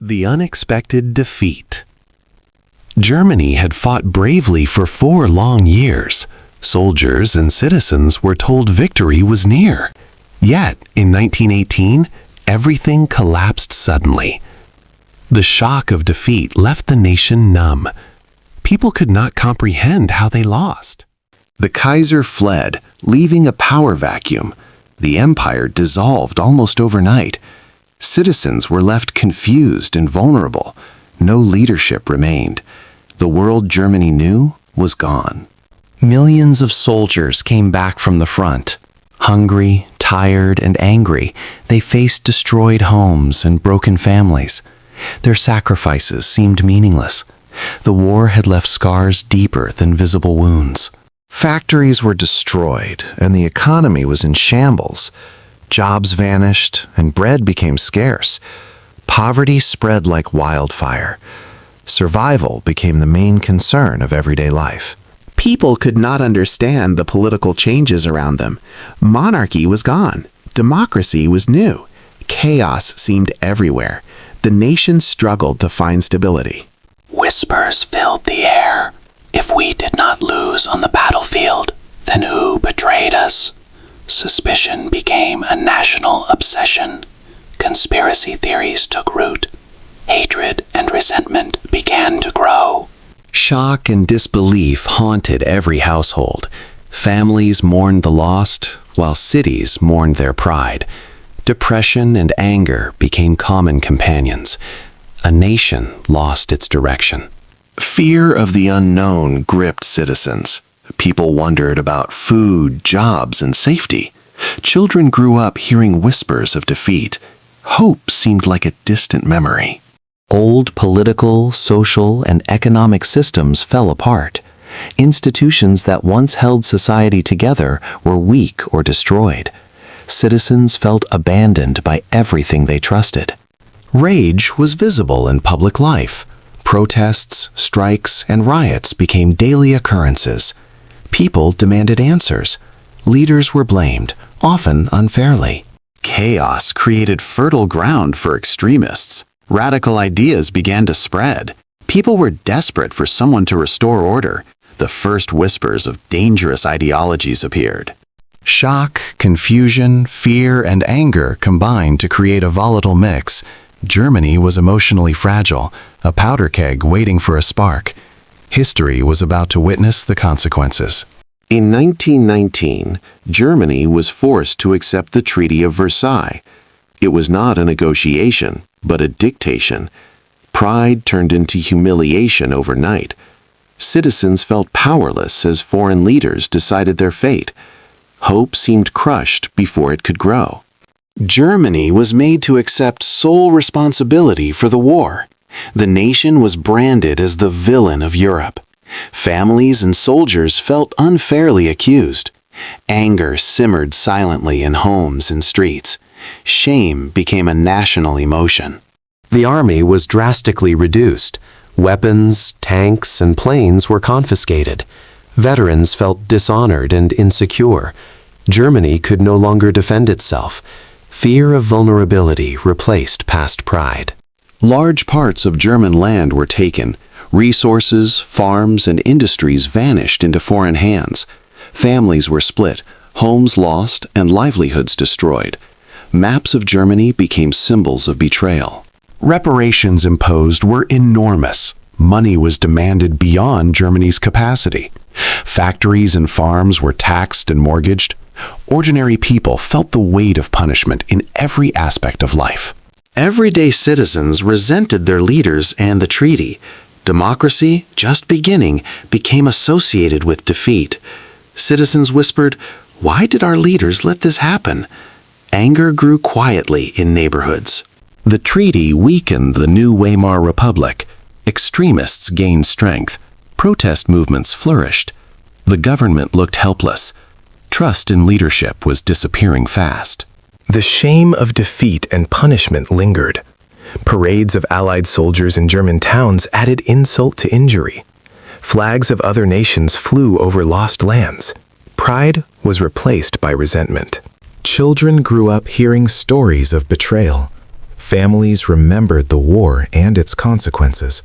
The unexpected defeat. Germany had fought bravely for 4 long years. Soldiers and citizens were told victory was near. Yet, in 1918, everything collapsed suddenly. The shock of defeat left the nation numb. People could not comprehend how they lost. The Kaiser fled, leaving a power vacuum. The empire dissolved almost overnight. Citizens were left confused and vulnerable. No leadership remained. The world Germany knew was gone. Millions of soldiers came back from the front. Hungry, tired, and angry, they faced destroyed homes and broken families. Their sacrifices seemed meaningless. The war had left scars deeper than visible wounds. Factories were destroyed, and the economy was in shambles. Jobs vanished, and bread became scarce. Poverty spread like wildfire. Survival became the main concern of everyday life. People could not understand the political changes around them. Monarchy was gone. Democracy was new. Chaos seemed everywhere. The nation struggled to find stability. Whispers filled the air. If we did not lose on the battlefield, then who betrayed us? Suspicion became a national obsession. Conspiracy theories took root. Hatred and resentment began to grow. Shock and disbelief haunted every household. Families mourned the lost, while cities mourned their pride. Depression and anger became common companions. A nation lost its direction. Fear of the unknown gripped citizens. People wondered about food, jobs, and safety. Children grew up hearing whispers of defeat. Hope seemed like a distant memory. Old political, social, and economic systems fell apart. Institutions that once held society together were weak or destroyed. Citizens felt abandoned by everything they trusted. Rage was visible in public life. Protests, strikes, and riots became daily occurrences. People demanded answers. Leaders were blamed, often unfairly. Chaos created fertile ground for extremists. Radical ideas began to spread. People were desperate for someone to restore order. The first whispers of dangerous ideologies appeared. Shock, confusion, fear, and anger combined to create a volatile mix. Germany was emotionally fragile, a powder keg waiting for a spark. History was about to witness the consequences. In 1919, Germany was forced to accept the Treaty of Versailles. It was not a negotiation, but a dictation. Pride turned into humiliation overnight. Citizens felt powerless as foreign leaders decided their fate. Hope seemed crushed before it could grow. Germany was made to accept sole responsibility for the war. The nation was branded as the villain of Europe. Families and soldiers felt unfairly accused. Anger simmered silently in homes and streets. Shame became a national emotion. The army was drastically reduced. Weapons, tanks, and planes were confiscated. Veterans felt dishonored and insecure. Germany could no longer defend itself. Fear of vulnerability replaced past pride. Large parts of German land were taken. Resources, farms, and industries vanished into foreign hands. Families were split, homes lost, and livelihoods destroyed. Maps of Germany became symbols of betrayal. Reparations imposed were enormous. Money was demanded beyond Germany's capacity. Factories and farms were taxed and mortgaged. Ordinary people felt the weight of punishment in every aspect of life. Everyday citizens resented their leaders and the treaty. Democracy, just beginning, became associated with defeat. Citizens whispered, "Why did our leaders let this happen?" Anger grew quietly in neighborhoods. The treaty weakened the new Weimar Republic. Extremists gained strength. Protest movements flourished. The government looked helpless. Trust in leadership was disappearing fast. The shame of defeat and punishment lingered. Parades of Allied soldiers in German towns added insult to injury. Flags of other nations flew over lost lands. Pride was replaced by resentment. Children grew up hearing stories of betrayal. Families remembered the war and its consequences.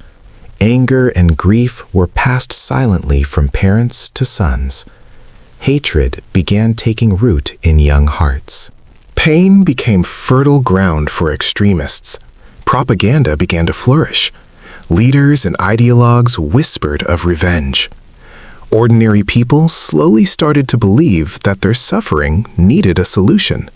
Anger and grief were passed silently from parents to sons. Hatred began taking root in young hearts. Pain became fertile ground for extremists. Propaganda began to flourish. Leaders and ideologues whispered of revenge. Ordinary people slowly started to believe that their suffering needed a solution,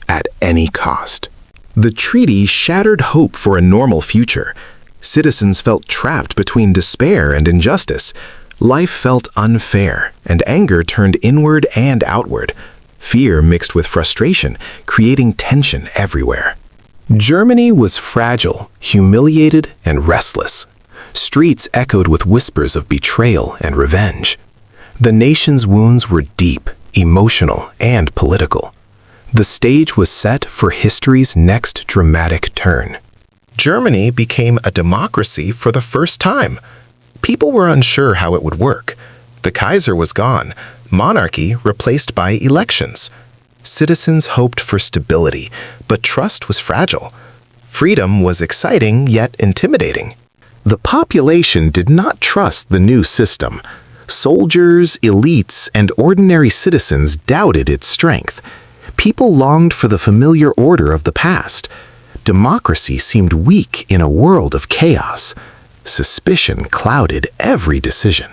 at any cost. The treaty shattered hope for a normal future. Citizens felt trapped between despair and injustice. Life felt unfair, and anger turned inward and outward. Fear mixed with frustration, creating tension everywhere. Germany was fragile, humiliated, and restless. Streets echoed with whispers of betrayal and revenge. The nation's wounds were deep, emotional, and political. The stage was set for history's next dramatic turn. Germany became a democracy for the first time. People were unsure how it would work. The Kaiser was gone, monarchy replaced by elections. Citizens hoped for stability, but trust was fragile. Freedom was exciting yet intimidating. The population did not trust the new system. Soldiers, elites, and ordinary citizens doubted its strength. People longed for the familiar order of the past. Democracy seemed weak in a world of chaos. Suspicion clouded every decision.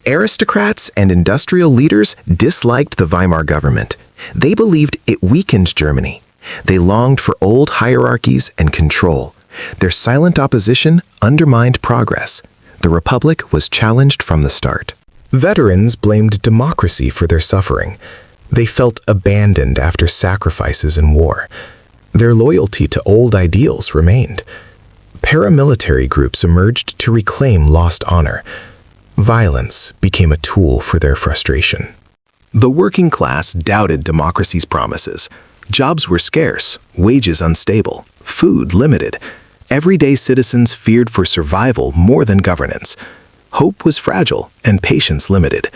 Aristocrats and industrial leaders disliked the Weimar government. They believed it weakened Germany. They longed for old hierarchies and control. Their silent opposition undermined progress. The Republic was challenged from the start. Veterans blamed democracy for their suffering. They felt abandoned after sacrifices in war. Their loyalty to old ideals remained. Paramilitary groups emerged to reclaim lost honor. Violence became a tool for their frustration. The working class doubted democracy's promises. Jobs were scarce, wages unstable, food limited. Everyday citizens feared for survival more than governance. Hope was fragile and patience limited.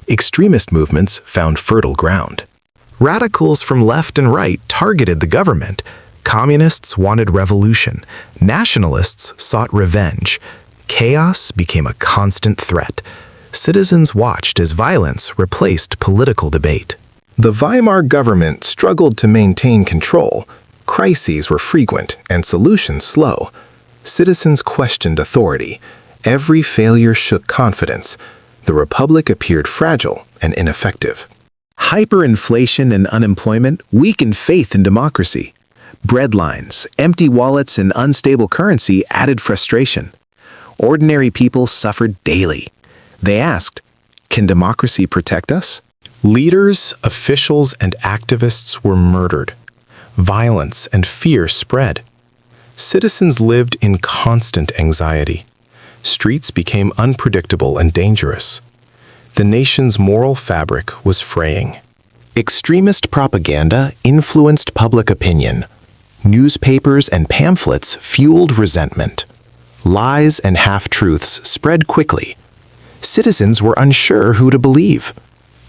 Extremist movements found fertile ground. Radicals from left and right targeted the government. Communists wanted revolution. Nationalists sought revenge. Chaos became a constant threat. Citizens watched as violence replaced political debate. The Weimar government struggled to maintain control. Crises were frequent and solutions slow. Citizens questioned authority. Every failure shook confidence. The Republic appeared fragile and ineffective. Hyperinflation and unemployment weakened faith in democracy. Breadlines, empty wallets, and unstable currency added frustration. Ordinary people suffered daily. They asked, "Can democracy protect us?" Leaders, officials, and activists were murdered. Violence and fear spread. Citizens lived in constant anxiety. Streets became unpredictable and dangerous. The nation's moral fabric was fraying. Extremist propaganda influenced public opinion. Newspapers and pamphlets fueled resentment. Lies and half-truths spread quickly. Citizens were unsure who to believe.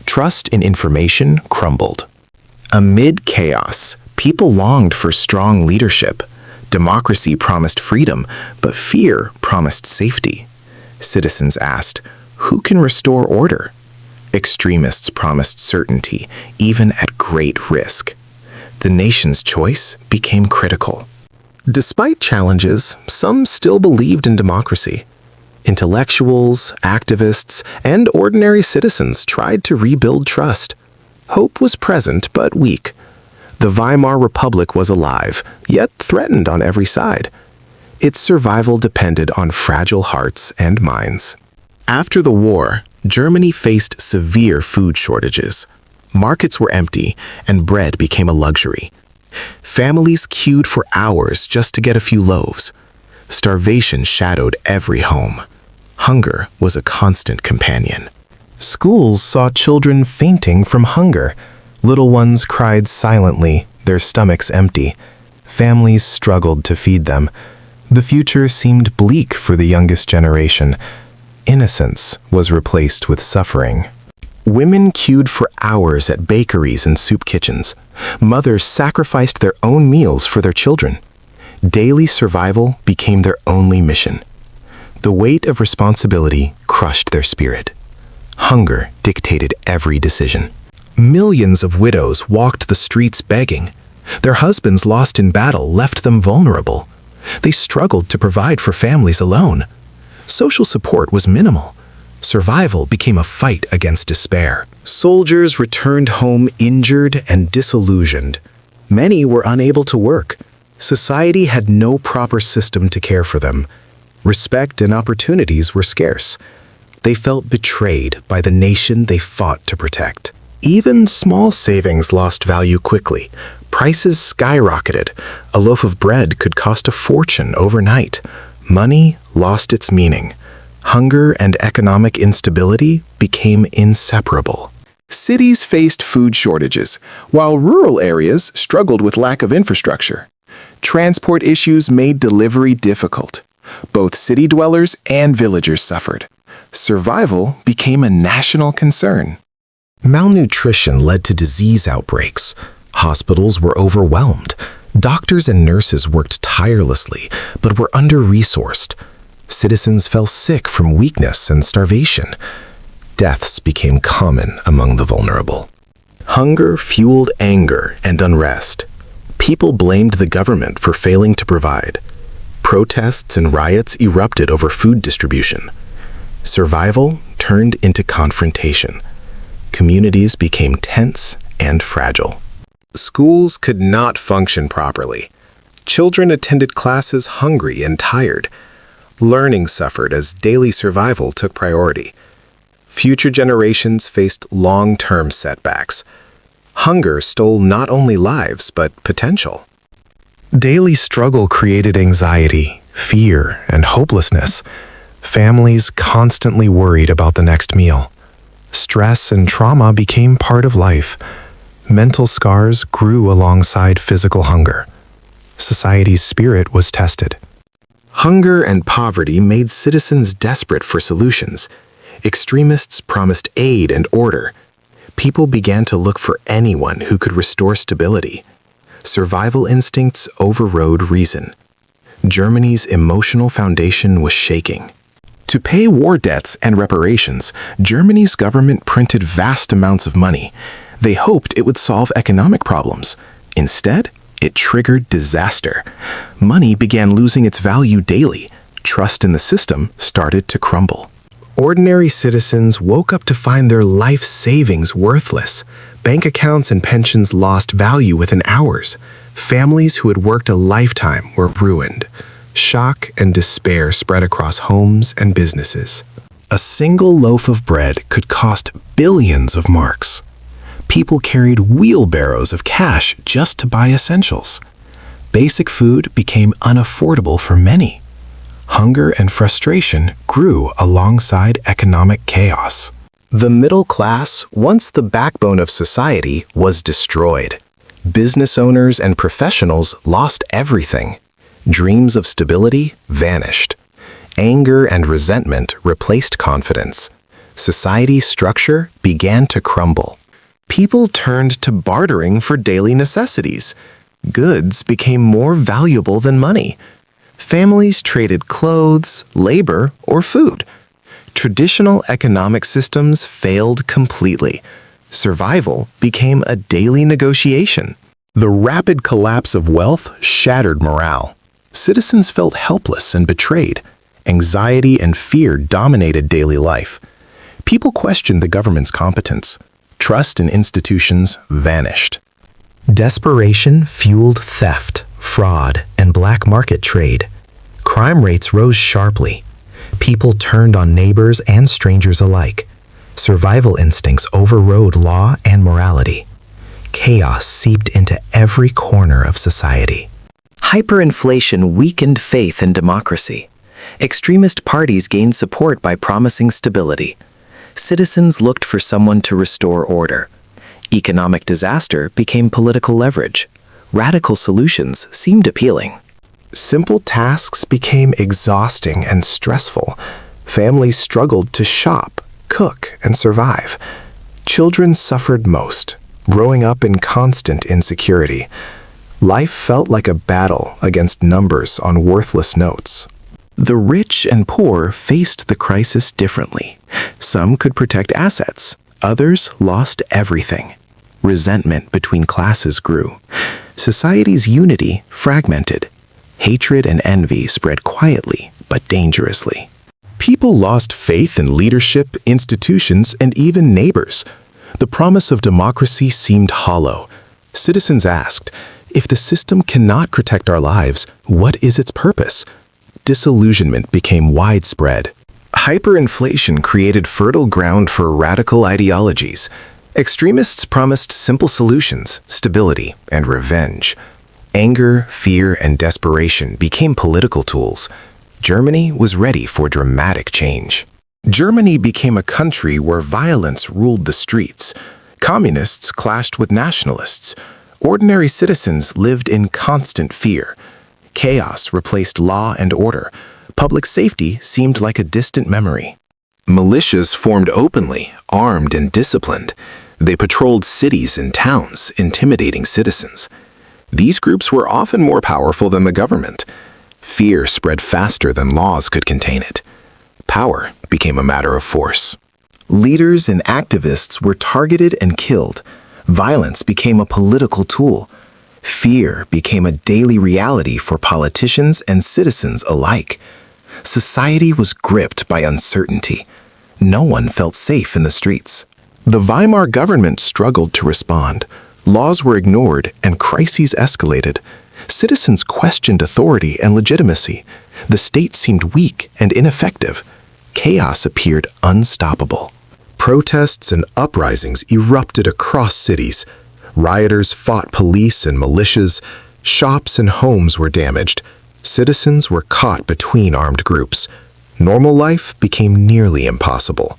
Trust in information crumbled. Amid chaos, people longed for strong leadership. Democracy promised freedom, but fear promised safety. Citizens asked, "Who can restore order?" Extremists promised certainty, even at great risk. The nation's choice became critical. Despite challenges, some still believed in democracy. Intellectuals, activists, and ordinary citizens tried to rebuild trust. Hope was present but weak. The Weimar Republic was alive, yet threatened on every side. Its survival depended on fragile hearts and minds. After the war, Germany faced severe food shortages. Markets were empty, and bread became a luxury. Families queued for hours just to get a few loaves. Starvation shadowed every home. Hunger was a constant companion. Schools saw children fainting from hunger. Little ones cried silently, their stomachs empty. Families struggled to feed them. The future seemed bleak for the youngest generation. Innocence was replaced with suffering. Women queued for hours at bakeries and soup kitchens. Mothers sacrificed their own meals for their children. Daily survival became their only mission. The weight of responsibility crushed their spirit. Hunger dictated every decision. Millions of widows walked the streets begging. Their husbands lost in battle left them vulnerable. They struggled to provide for families alone. Social support was minimal. Survival became a fight against despair. Soldiers returned home injured and disillusioned. Many were unable to work. Society had no proper system to care for them. Respect and opportunities were scarce. They felt betrayed by the nation they fought to protect. Even small savings lost value quickly. Prices skyrocketed. A loaf of bread could cost a fortune overnight. Money lost its meaning. Hunger and economic instability became inseparable. Cities faced food shortages, while rural areas struggled with lack of infrastructure. Transport issues made delivery difficult. Both city dwellers and villagers suffered. Survival became a national concern. Malnutrition led to disease outbreaks. Hospitals were overwhelmed. Doctors and nurses worked tirelessly, but were under-resourced. Citizens fell sick from weakness and starvation. Deaths became common among the vulnerable. Hunger fueled anger and unrest. People blamed the government for failing to provide. Protests and riots erupted over food distribution. Survival turned into confrontation. Communities became tense and fragile. Schools could not function properly. Children attended classes hungry and tired. Learning suffered as daily survival took priority. Future generations faced long-term setbacks. Hunger stole not only lives, but potential. Daily struggle created anxiety, fear, and hopelessness. Families constantly worried about the next meal. Stress and trauma became part of life. Mental scars grew alongside physical hunger. Society's spirit was tested. Hunger and poverty made citizens desperate for solutions. Extremists promised aid and order. People began to look for anyone who could restore stability. Survival instincts overrode reason. Germany's emotional foundation was shaking. To pay war debts and reparations, Germany's government printed vast amounts of money. They hoped it would solve economic problems. Instead, it triggered disaster. Money began losing its value daily. Trust in the system started to crumble. Ordinary citizens woke up to find their life savings worthless. Bank accounts and pensions lost value within hours. Families who had worked a lifetime were ruined. Shock and despair spread across homes and businesses. A single loaf of bread could cost billions of marks. People carried wheelbarrows of cash just to buy essentials. Basic food became unaffordable for many. Hunger and frustration grew alongside economic chaos. The middle class, once the backbone of society, was destroyed. Business owners and professionals lost everything. Dreams of stability vanished. Anger and resentment replaced confidence. Society's structure began to crumble. People turned to bartering for daily necessities. Goods became more valuable than money. Families traded clothes, labor, or food. Traditional economic systems failed completely. Survival became a daily negotiation. The rapid collapse of wealth shattered morale. Citizens felt helpless and betrayed. Anxiety and fear dominated daily life. People questioned the government's competence. Trust in institutions vanished. Desperation fueled theft, fraud, and black market trade. Crime rates rose sharply. People turned on neighbors and strangers alike. Survival instincts overrode law and morality. Chaos seeped into every corner of society. Hyperinflation weakened faith in democracy. Extremist parties gained support by promising stability. Citizens looked for someone to restore order. Economic disaster became political leverage. Radical solutions seemed appealing. Simple tasks became exhausting and stressful. Families struggled to shop, cook, and survive. Children suffered most, growing up in constant insecurity. Life felt like a battle against numbers on worthless notes. The rich and poor faced the crisis differently. Some could protect assets, others lost everything. Resentment between classes grew. Society's unity fragmented. Hatred and envy spread quietly but dangerously. People lost faith in leadership, institutions, and even neighbors. The promise of democracy seemed hollow. Citizens asked, if the system cannot protect our lives, what is its purpose? Disillusionment became widespread. Hyperinflation created fertile ground for radical ideologies. Extremists promised simple solutions, stability, and revenge. Anger, fear, and desperation became political tools. Germany was ready for dramatic change. Germany became a country where violence ruled the streets. Communists clashed with nationalists. Ordinary citizens lived in constant fear. Chaos replaced law and order. Public safety seemed like a distant memory. Militias formed openly, armed and disciplined. They patrolled cities and towns, intimidating citizens. These groups were often more powerful than the government. Fear spread faster than laws could contain it. Power became a matter of force. Leaders and activists were targeted and killed. Violence became a political tool. Fear became a daily reality for politicians and citizens alike. Society was gripped by uncertainty. No one felt safe in the streets. The Weimar government struggled to respond. Laws were ignored and crises escalated. Citizens questioned authority and legitimacy. The state seemed weak and ineffective. Chaos appeared unstoppable. Protests and uprisings erupted across cities. Rioters fought police and militias. Shops and homes were damaged. Citizens were caught between armed groups. Normal life became nearly impossible.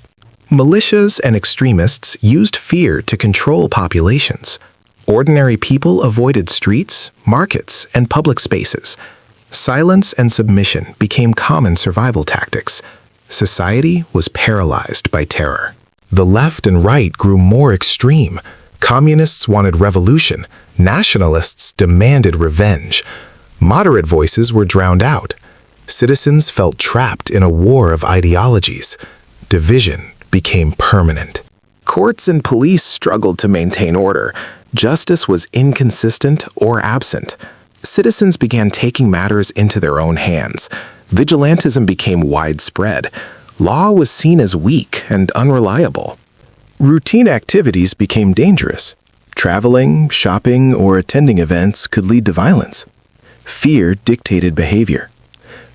Militias and extremists used fear to control populations. Ordinary people avoided streets, markets, and public spaces. Silence and submission became common survival tactics. Society was paralyzed by terror. The left and right grew more extreme. Communists wanted revolution. Nationalists demanded revenge. Moderate voices were drowned out. Citizens felt trapped in a war of ideologies. Division became permanent. Courts and police struggled to maintain order. Justice was inconsistent or absent. Citizens began taking matters into their own hands. Vigilantism became widespread. Law was seen as weak and unreliable. Routine activities became dangerous. Traveling, shopping, or attending events could lead to violence. Fear dictated behavior.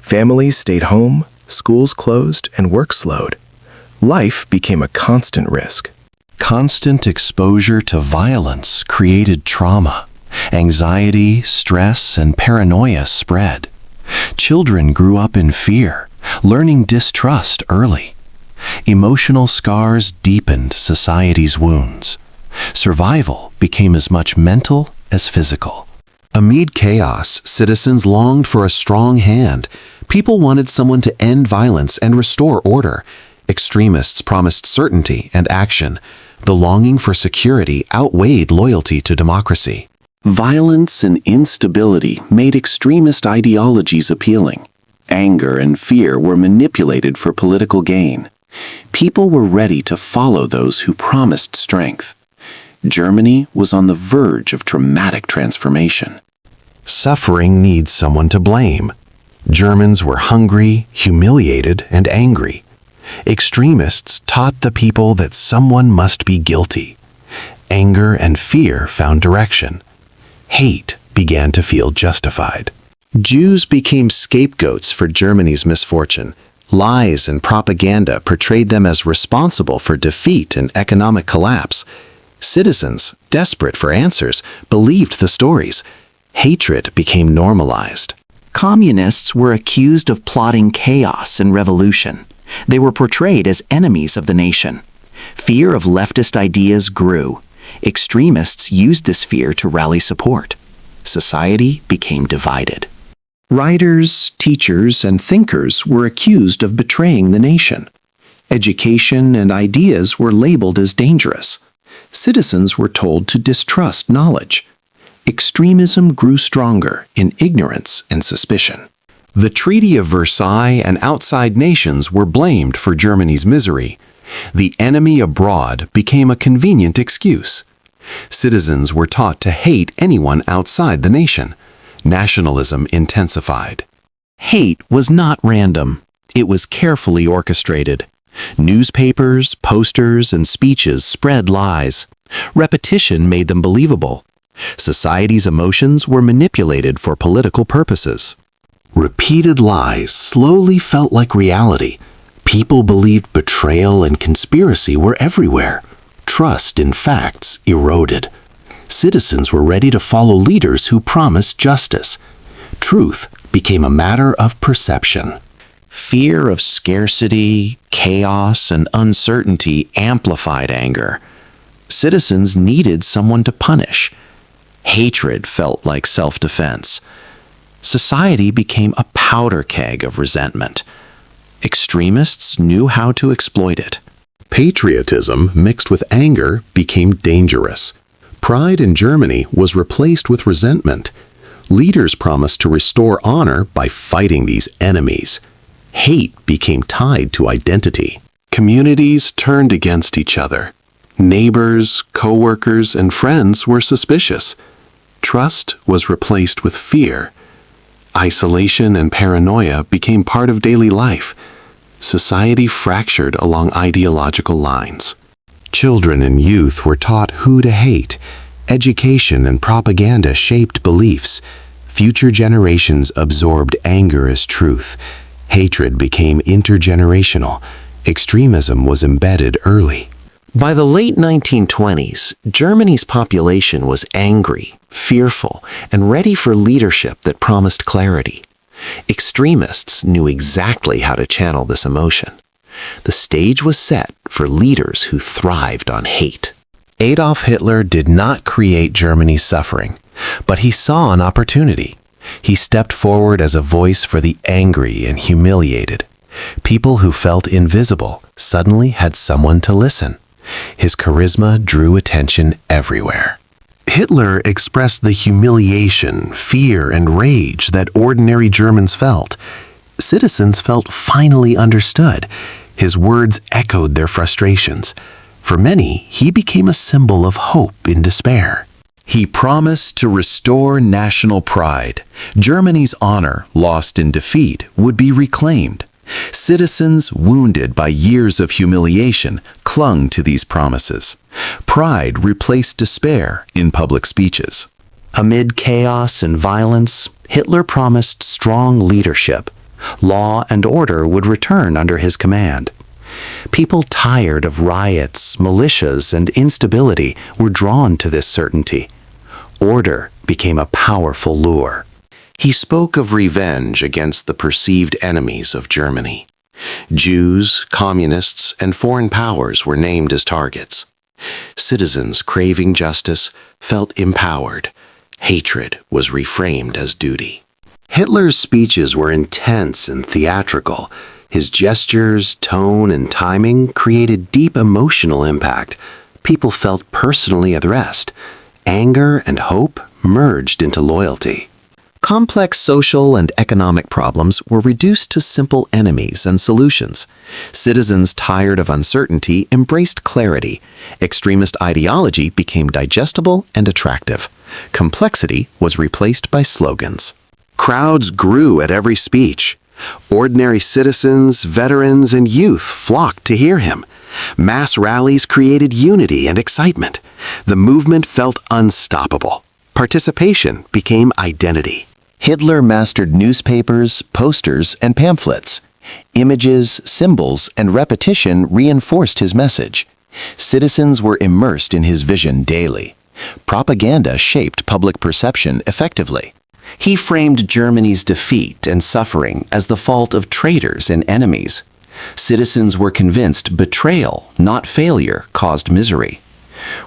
Families stayed home, schools closed, and work slowed. Life became a constant risk. Constant exposure to violence created trauma. Anxiety, stress, and paranoia spread. Children grew up in fear, learning distrust early. Emotional scars deepened society's wounds. Survival became as much mental as physical. Amid chaos, citizens longed for a strong hand. People wanted someone to end violence and restore order. Extremists promised certainty and action. The longing for security outweighed loyalty to democracy. Violence and instability made extremist ideologies appealing. Anger and fear were manipulated for political gain. People were ready to follow those who promised strength. Germany was on the verge of dramatic transformation. Suffering needs someone to blame. Germans were hungry, humiliated, and angry. Extremists taught the people that someone must be guilty. Anger and fear found direction. Hate began to feel justified. Jews became scapegoats for Germany's misfortune. Lies and propaganda portrayed them as responsible for defeat and economic collapse. Citizens, desperate for answers, believed the stories. Hatred became normalized. Communists were accused of plotting chaos and revolution. They were portrayed as enemies of the nation. Fear of leftist ideas grew. Extremists used this fear to rally support. Society became divided. Writers, teachers, and thinkers were accused of betraying the nation. Education and ideas were labeled as dangerous. Citizens were told to distrust knowledge. Extremism grew stronger in ignorance and suspicion. The Treaty of Versailles and outside nations were blamed for Germany's misery. The enemy abroad became a convenient excuse. Citizens were taught to hate anyone outside the nation. Nationalism intensified. Hate was not random. It was carefully orchestrated. Newspapers, posters, and speeches spread lies. Repetition made them believable. Society's emotions were manipulated for political purposes. Repeated lies slowly felt like reality. People believed betrayal and conspiracy were everywhere. Trust in facts eroded. Citizens were ready to follow leaders who promised justice. Truth became a matter of perception. Fear of scarcity, chaos, and uncertainty amplified anger. Citizens needed someone to punish. Hatred felt like self-defense. Society became a powder keg of resentment. Extremists knew how to exploit it. Patriotism mixed with anger became dangerous. Pride in Germany was replaced with resentment. Leaders promised to restore honor by fighting these enemies. Hate became tied to identity. Communities turned against each other. Neighbors, co-workers, and friends were suspicious. Trust was replaced with fear. Isolation and paranoia became part of daily life. Society fractured along ideological lines. Children and youth were taught who to hate. Education and propaganda shaped beliefs. Future generations absorbed anger as truth. Hatred became intergenerational. Extremism was embedded early. By the late 1920s, Germany's population was angry, fearful, and ready for leadership that promised clarity. Extremists knew exactly how to channel this emotion. The stage was set for leaders who thrived on hate. Adolf Hitler did not create Germany's suffering, but he saw an opportunity. He stepped forward as a voice for the angry and humiliated. People who felt invisible suddenly had someone to listen. His charisma drew attention everywhere. Hitler expressed the humiliation, fear, and rage that ordinary Germans felt. Citizens felt finally understood. His words echoed their frustrations. For many, he became a symbol of hope in despair. He promised to restore national pride. Germany's honor, lost in defeat, would be reclaimed. Citizens, wounded by years of humiliation, clung to these promises. Pride replaced despair in public speeches. Amid chaos and violence, Hitler promised strong leadership. Law and order would return under his command. People tired of riots, militias, and instability were drawn to this certainty. Order became a powerful lure. He spoke of revenge against the perceived enemies of Germany. Jews, communists, and foreign powers were named as targets. Citizens craving justice felt empowered. Hatred was reframed as duty. Hitler's speeches were intense and theatrical. His gestures, tone, and timing created deep emotional impact. People felt personally addressed. Anger and hope merged into loyalty. Complex social and economic problems were reduced to simple enemies and solutions. Citizens tired of uncertainty embraced clarity. Extremist ideology became digestible and attractive. Complexity was replaced by slogans. Crowds grew at every speech. Ordinary citizens, veterans, and youth flocked to hear him. Mass rallies created unity and excitement. The movement felt unstoppable. Participation became identity. Hitler mastered newspapers, posters, and pamphlets. Images, symbols, and repetition reinforced his message. Citizens were immersed in his vision daily. Propaganda shaped public perception effectively. He framed Germany's defeat and suffering as the fault of traitors and enemies. Citizens were convinced betrayal, not failure, caused misery.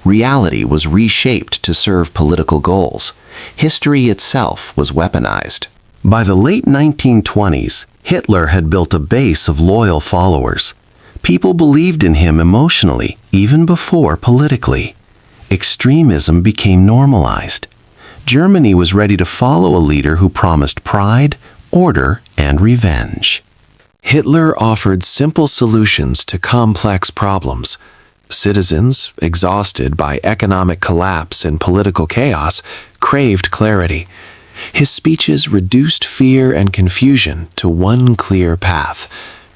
Reality was reshaped to serve political goals. History itself was weaponized. By the late 1920s, Hitler had built a base of loyal followers. People believed in him emotionally, even before politically. Extremism became normalized. Germany was ready to follow a leader who promised pride, order, and revenge. Hitler offered simple solutions to complex problems. Citizens, exhausted by economic collapse and political chaos, craved clarity. His speeches reduced fear and confusion to one clear path.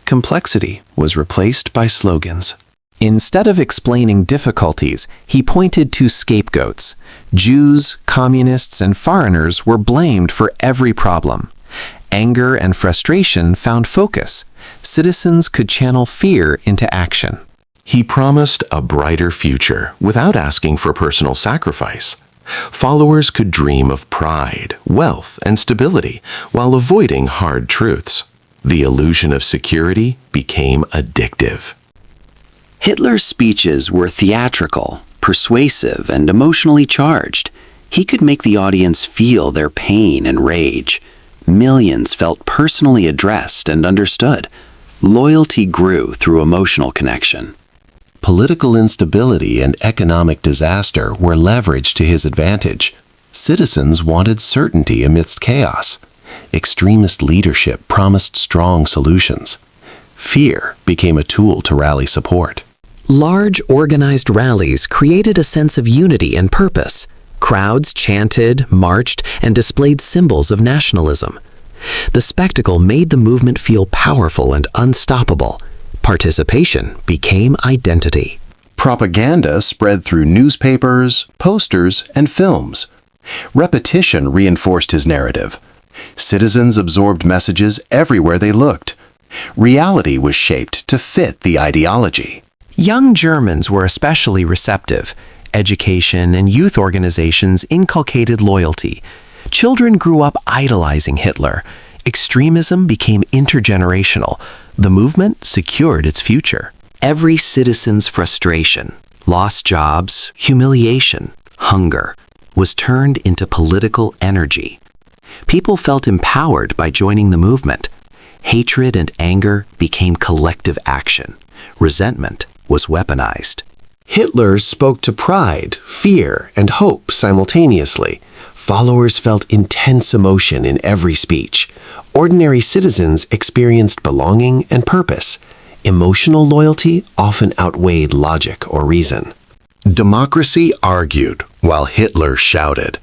Complexity was replaced by slogans. Instead of explaining difficulties, he pointed to scapegoats. Jews, communists, and foreigners were blamed for every problem. Anger and frustration found focus. Citizens could channel fear into action. He promised a brighter future without asking for personal sacrifice. Followers could dream of pride, wealth, and stability while avoiding hard truths. The illusion of security became addictive. Hitler's speeches were theatrical, persuasive, and emotionally charged. He could make the audience feel their pain and rage. Millions felt personally addressed and understood. Loyalty grew through emotional connection. Political instability and economic disaster were leveraged to his advantage. Citizens wanted certainty amidst chaos. Extremist leadership promised strong solutions. Fear became a tool to rally support. Large, organized rallies created a sense of unity and purpose. Crowds chanted, marched, and displayed symbols of nationalism. The spectacle made the movement feel powerful and unstoppable. Participation became identity. Propaganda spread through newspapers, posters, and films. Repetition reinforced his narrative. Citizens absorbed messages everywhere they looked. Reality was shaped to fit the ideology. Young Germans were especially receptive. Education and youth organizations inculcated loyalty. Children grew up idolizing Hitler. Extremism became intergenerational. The movement secured its future. Every citizen's frustration, lost jobs, humiliation, hunger, was turned into political energy. People felt empowered by joining the movement. Hatred and anger became collective action. Resentment was weaponized. Hitler spoke to pride, fear, and hope simultaneously. Followers felt intense emotion in every speech. Ordinary citizens experienced belonging and purpose. Emotional loyalty often outweighed logic or reason. Democracy argued while Hitler shouted.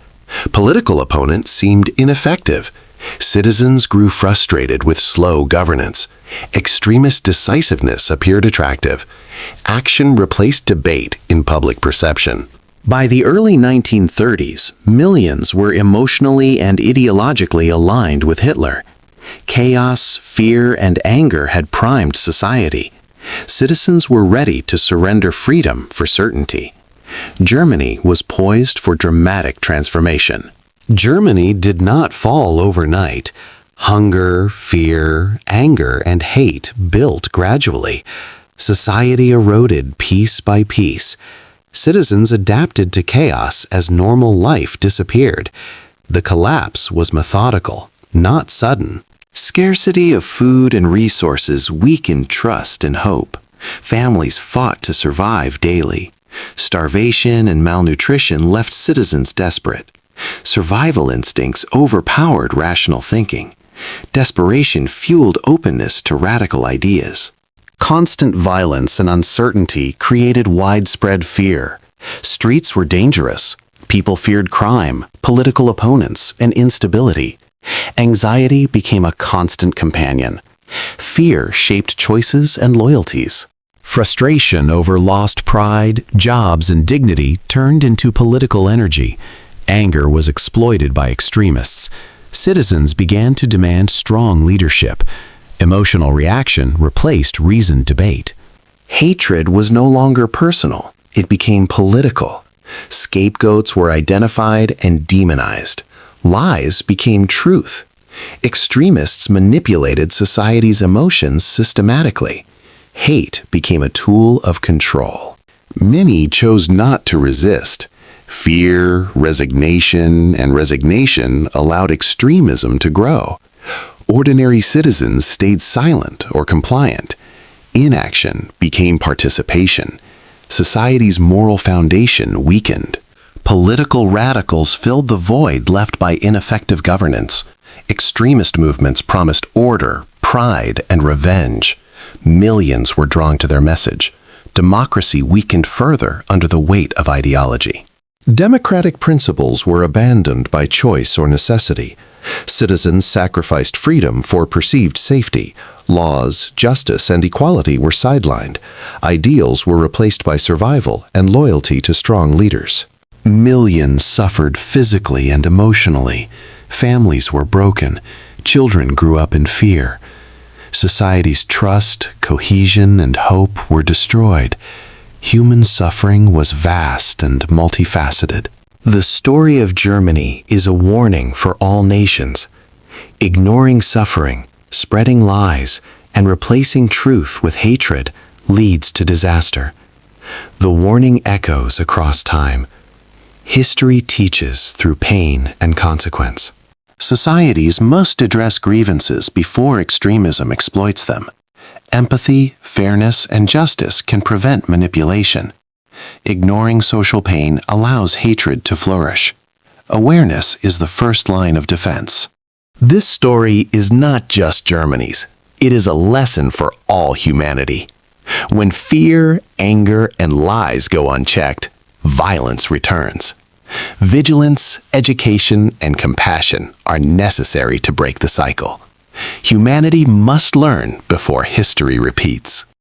Political opponents seemed ineffective. Citizens grew frustrated with slow governance. Extremist decisiveness appeared attractive. Action replaced debate in public perception. By the early 1930s, millions were emotionally and ideologically aligned with Hitler. Chaos, fear, and anger had primed society. Citizens were ready to surrender freedom for certainty. Germany was poised for dramatic transformation. Germany did not fall overnight. Hunger, fear, anger, and hate built gradually. Society eroded piece by piece. Citizens adapted to chaos as normal life disappeared. The collapse was methodical, not sudden. Scarcity of food and resources weakened trust and hope. Families fought to survive daily. Starvation and malnutrition left citizens desperate. Survival instincts overpowered rational thinking. Desperation fueled openness to radical ideas. Constant violence and uncertainty created widespread fear. Streets were dangerous. People feared crime, political opponents, and instability. Anxiety became a constant companion. Fear shaped choices and loyalties. Frustration over lost pride, jobs, and dignity turned into political energy. Anger was exploited by extremists. Citizens began to demand strong leadership. Emotional reaction replaced reasoned debate. Hatred was no longer personal. It became political. Scapegoats were identified and demonized. Lies became truth. Extremists manipulated society's emotions systematically. Hate became a tool of control. Many chose not to resist. Fear, resignation allowed extremism to grow. Ordinary citizens stayed silent or compliant. Inaction became participation. Society's moral foundation weakened. Political radicals filled the void left by ineffective governance. Extremist movements promised order, pride, and revenge. Millions were drawn to their message. Democracy weakened further under the weight of ideology. Democratic principles were abandoned by choice or necessity. Citizens sacrificed freedom for perceived safety. Laws, justice, and equality were sidelined. Ideals were replaced by survival and loyalty to strong leaders. Millions suffered physically and emotionally. Families were broken. Children grew up in fear. Society's trust, cohesion, and hope were destroyed. Human suffering was vast and multifaceted. The story of Germany is a warning for all nations. Ignoring suffering, spreading lies, and replacing truth with hatred leads to disaster. The warning echoes across time. History teaches through pain and consequence. Societies must address grievances before extremism exploits them. Empathy, fairness, and justice can prevent manipulation. Ignoring social pain allows hatred to flourish. Awareness is the first line of defense. This story is not just Germany's. It is a lesson for all humanity. When fear, anger, and lies go unchecked, violence returns. Vigilance, education, and compassion are necessary to break the cycle. Humanity must learn before history repeats.